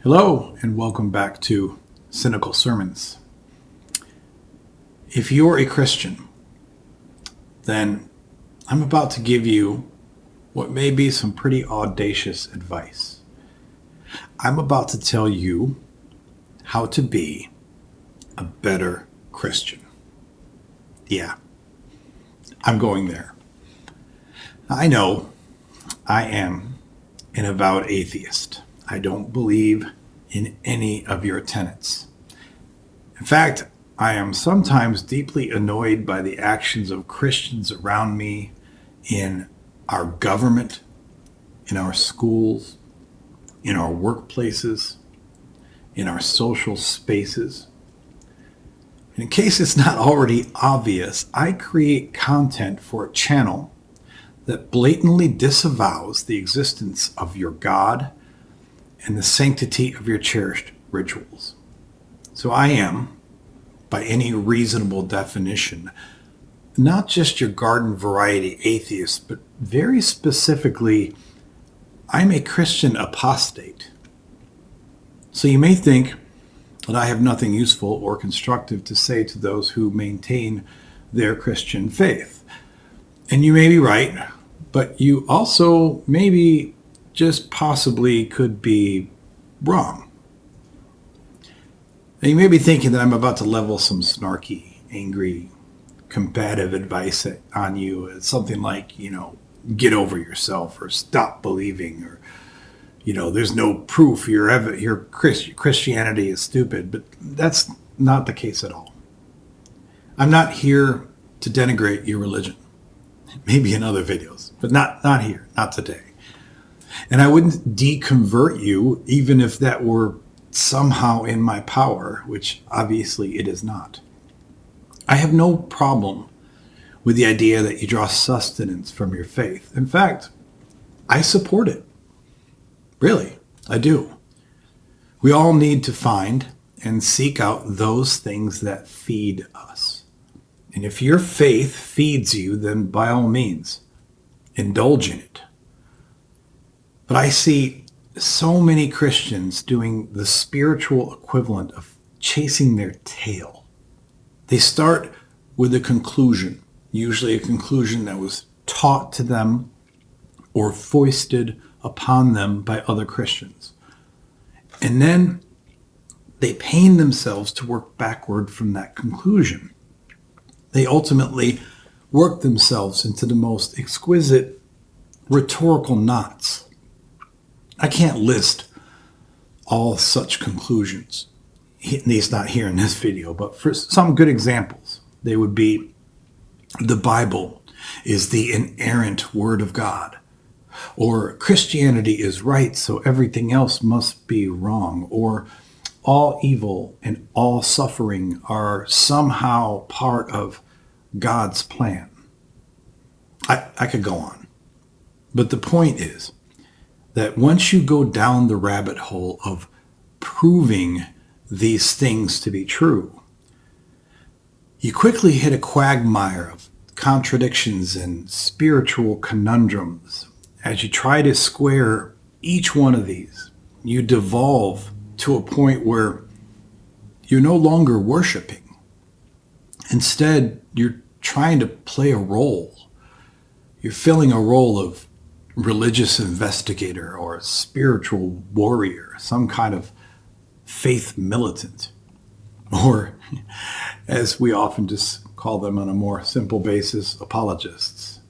Hello, and welcome back to Cynical Sermons. If you're a Christian, then I'm about to give you what may be some pretty audacious advice. I'm about to tell you how to be a better Christian. Yeah, I'm going there. I know I am an avowed atheist. I don't believe in any of your tenets. In fact, I am sometimes deeply annoyed by the actions of Christians around me in our government, in our schools, in our workplaces, in our social spaces. In case it's not already obvious, I create content for a channel that blatantly disavows the existence of your God and the sanctity of your cherished rituals. So I am, by any reasonable definition, not just your garden variety atheist, but very specifically, I'm a Christian apostate. So you may think that I have nothing useful or constructive to say to those who maintain their Christian faith. And you may be right, but you also maybe just possibly could be wrong. Now you may be thinking that I'm about to level some snarky, angry, combative advice on you. It's something like, get over yourself or stop believing or, there's no proof your Christianity is stupid. But that's not the case at all. I'm not here to denigrate your religion. Maybe in other videos, but not here, not today. And I wouldn't deconvert you even if that were somehow in my power, which obviously it is not. I have no problem with the idea that you draw sustenance from your faith. In fact, I support it. Really, I do. We all need to find and seek out those things that feed us. And if your faith feeds you, then by all means, indulge in it. But I see so many Christians doing the spiritual equivalent of chasing their tail. They start with a conclusion, usually a conclusion that was taught to them or foisted upon them by other Christians. And then they pain themselves to work backward from that conclusion. They ultimately work themselves into the most exquisite rhetorical knots. I can't list all such conclusions, at least not here in this video, but for some good examples, they would be the Bible is the inerrant word of God, or Christianity is right, so everything else must be wrong, or all evil and all suffering are somehow part of God's plan. I could go on, but the point is, that once you go down the rabbit hole of proving these things to be true, you quickly hit a quagmire of contradictions and spiritual conundrums. As you try to square each one of these, you devolve to a point where you're no longer worshiping. Instead, you're trying to play a role. You're filling a role of religious investigator or a spiritual warrior, some kind of faith militant, or as we often just call them on a more simple basis, apologists.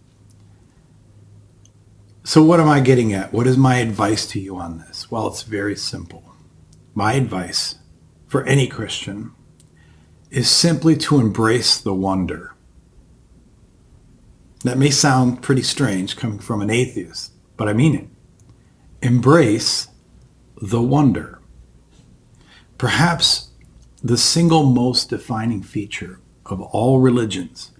So what am I getting at? What is my advice to you on this? Well, it's very simple. My advice for any Christian is simply to embrace the wonder. That may sound pretty strange coming from an atheist, but I mean it. Embrace the wonder. Perhaps the single most defining feature of all religions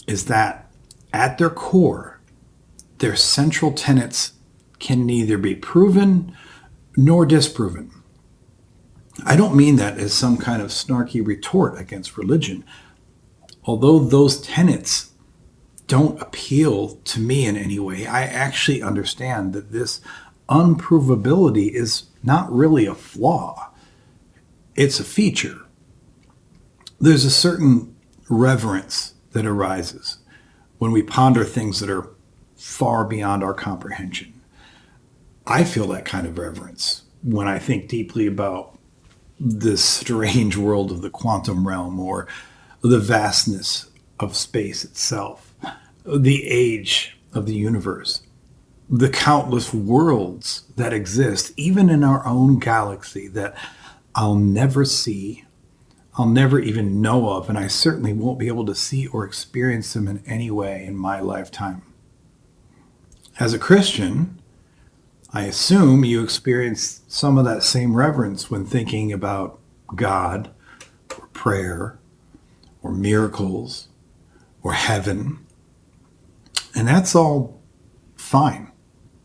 is that at their core, their central tenets can neither be proven nor disproven. I don't mean that as some kind of snarky retort against religion, although those tenets don't appeal to me in any way. I actually understand that this unprovability is not really a flaw. It's a feature. There's a certain reverence that arises when we ponder things that are far beyond our comprehension. I feel that kind of reverence when I think deeply about this strange world of the quantum realm, or the vastness of space itself, the age of the universe, the countless worlds that exist, even in our own galaxy, that I'll never see, I'll never even know of, and I certainly won't be able to see or experience them in any way in my lifetime. As a Christian, I assume you experience some of that same reverence when thinking about God, or prayer, or miracles, or heaven. And that's all fine.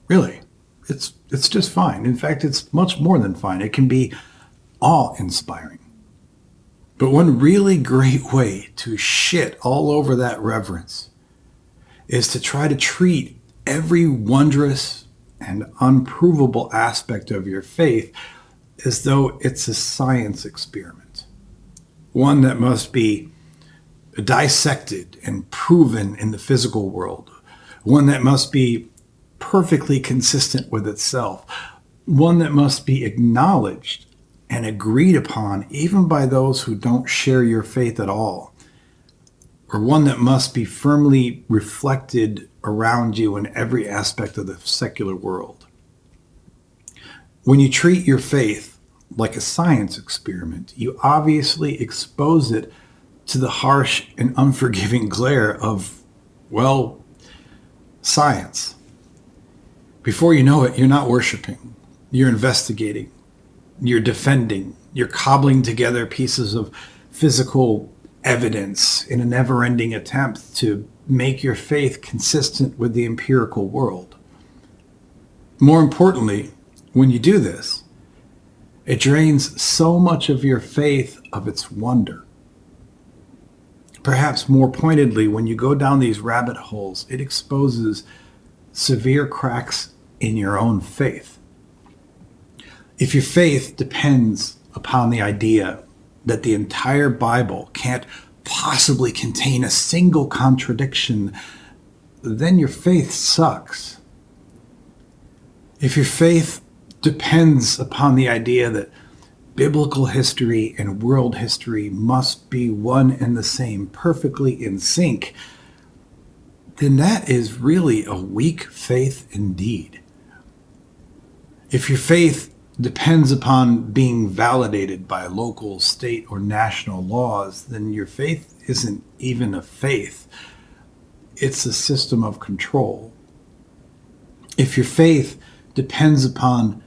Really. It's just fine. In fact, it's much more than fine. It can be awe-inspiring. But one really great way to shit all over that reverence is to try to treat every wondrous and unprovable aspect of your faith as though it's a science experiment, one that must be dissected and proven in the physical world, one that must be perfectly consistent with itself, one that must be acknowledged and agreed upon even by those who don't share your faith at all, or one that must be firmly reflected around you in every aspect of the secular world. When you treat your faith like a science experiment, you obviously expose it to the harsh and unforgiving glare of, well, science. Before you know it, you're not worshiping, you're investigating, you're defending, you're cobbling together pieces of physical evidence in a never-ending attempt to make your faith consistent with the empirical world. More importantly, when you do this, it drains so much of your faith of its wonder. Perhaps more pointedly, when you go down these rabbit holes, it exposes severe cracks in your own faith. If your faith depends upon the idea that the entire Bible can't possibly contain a single contradiction, then your faith sucks. If your faith depends upon the idea that biblical history and world history must be one and the same, perfectly in sync, then that is really a weak faith indeed. If your faith depends upon being validated by local, state, or national laws, then your faith isn't even a faith. It's a system of control. If your faith depends upon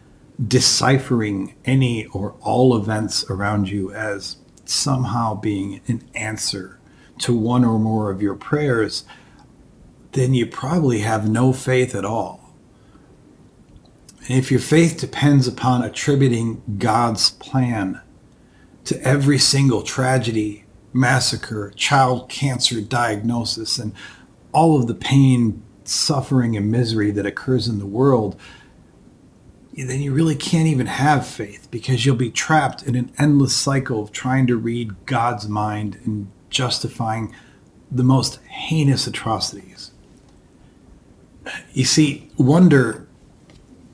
deciphering any or all events around you as somehow being an answer to one or more of your prayers, then you probably have no faith at all. And if your faith depends upon attributing God's plan to every single tragedy, massacre, child cancer diagnosis, and all of the pain, suffering, and misery that occurs in the world, then you really can't even have faith, because you'll be trapped in an endless cycle of trying to read God's mind and justifying the most heinous atrocities. You see, wonder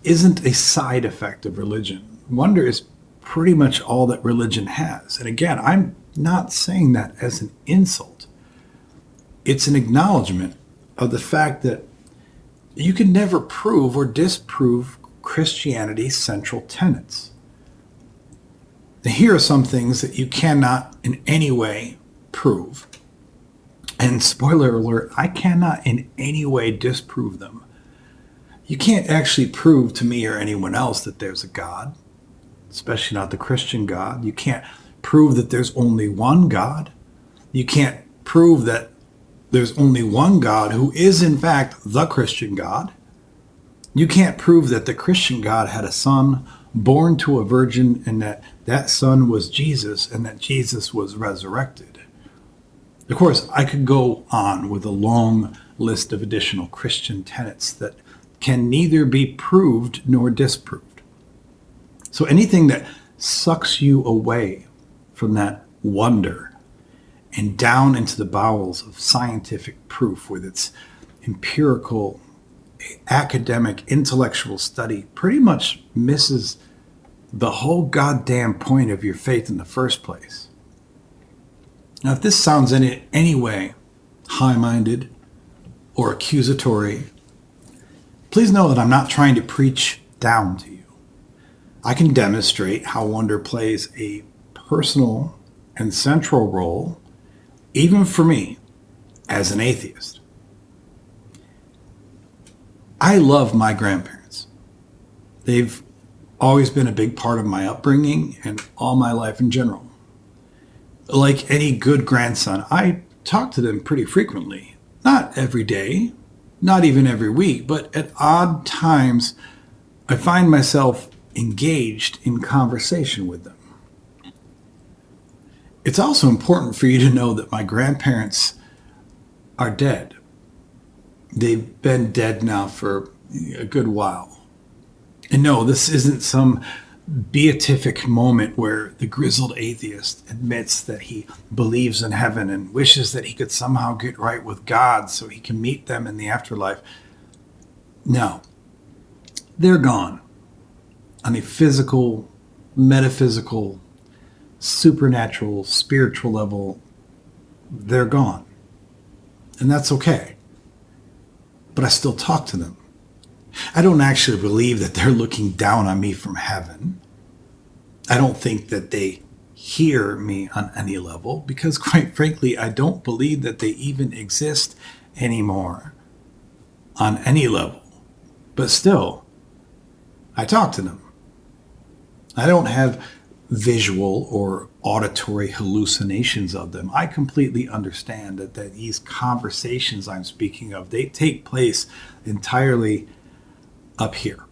isn't a side effect of religion. Wonder is pretty much all that religion has. And again, I'm not saying that as an insult. It's an acknowledgement of the fact that you can never prove or disprove Christianity's central tenets. Now, here are some things that you cannot in any way prove. And spoiler alert, I cannot in any way disprove them. You can't actually prove to me or anyone else that there's a God, especially not the Christian God. You can't prove that there's only one God. You can't prove that there's only one God who is in fact the Christian God. You can't prove that the Christian God had a son born to a virgin and that that son was Jesus and that Jesus was resurrected. Of course, I could go on with a long list of additional Christian tenets that can neither be proved nor disproved. So anything that sucks you away from that wonder and down into the bowels of scientific proof with its empirical, academic, intellectual study pretty much misses the whole goddamn point of your faith in the first place. Now, if this sounds in any way high-minded or accusatory, please know that I'm not trying to preach down to you. I can demonstrate how wonder plays a personal and central role, even for me, as an atheist. I love my grandparents. They've always been a big part of my upbringing and all my life in general. Like any good grandson, I talk to them pretty frequently. Not every day, not even every week, but at odd times, I find myself engaged in conversation with them. It's also important for you to know that my grandparents are dead. They've been dead now for a good while. And no, this isn't some beatific moment where the grizzled atheist admits that he believes in heaven and wishes that he could somehow get right with God so he can meet them in the afterlife. No, they're gone. On a physical, metaphysical, supernatural, spiritual level, they're gone. And that's okay. But I still talk to them. I don't actually believe that they're looking down on me from heaven. I don't think that they hear me on any level because, quite frankly, I don't believe that they even exist anymore on any level. But still, I talk to them. I don't have visual or auditory hallucinations of them. I completely understand that these conversations I'm speaking of, they take place entirely up here.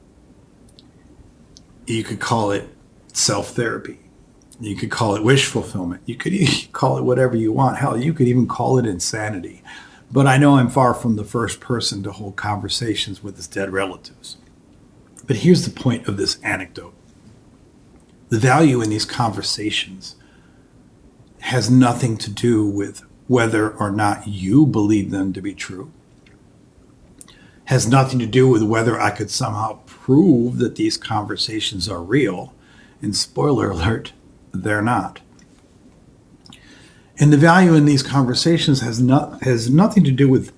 You could call it self-therapy. You could call it wish fulfillment. You could call it whatever you want. Hell, you could even call it insanity. But I know I'm far from the first person to hold conversations with his dead relatives. But here's the point of this anecdote. The value in these conversations has nothing to do with whether or not you believe them to be true. Has nothing to do with whether I could somehow prove that these conversations are real. And spoiler alert, they're not. And the value in these conversations has nothing to do with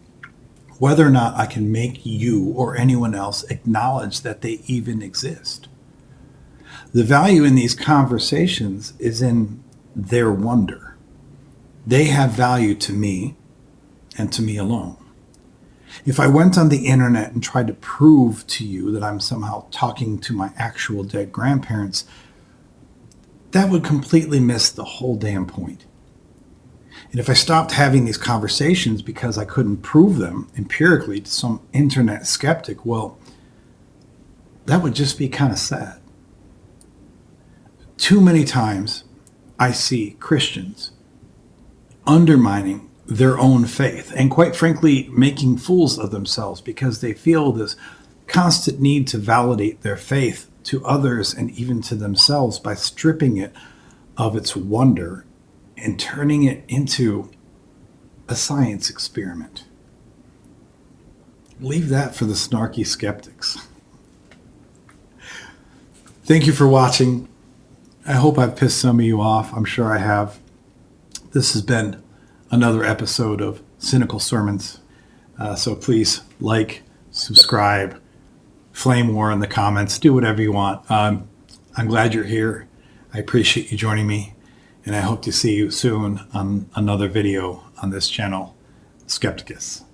whether or not I can make you or anyone else acknowledge that they even exist. The value in these conversations is in their wonder. They have value to me and to me alone. If I went on the internet and tried to prove to you that I'm somehow talking to my actual dead grandparents, that would completely miss the whole damn point. And if I stopped having these conversations because I couldn't prove them empirically to some internet skeptic, well, that would just be kind of sad. Too many times I see Christians undermining their own faith and, quite frankly, making fools of themselves because they feel this constant need to validate their faith to others and even to themselves by stripping it of its wonder and turning it into a science experiment. Leave that for the snarky skeptics. Thank you for watching. I hope I've pissed some of you off. I'm sure I have. This has been another episode of Cynical Sermons. So please like, subscribe, flame war in the comments, do whatever you want. I'm glad you're here. I appreciate you joining me, and I hope to see you soon on another video on this channel, Skepticus.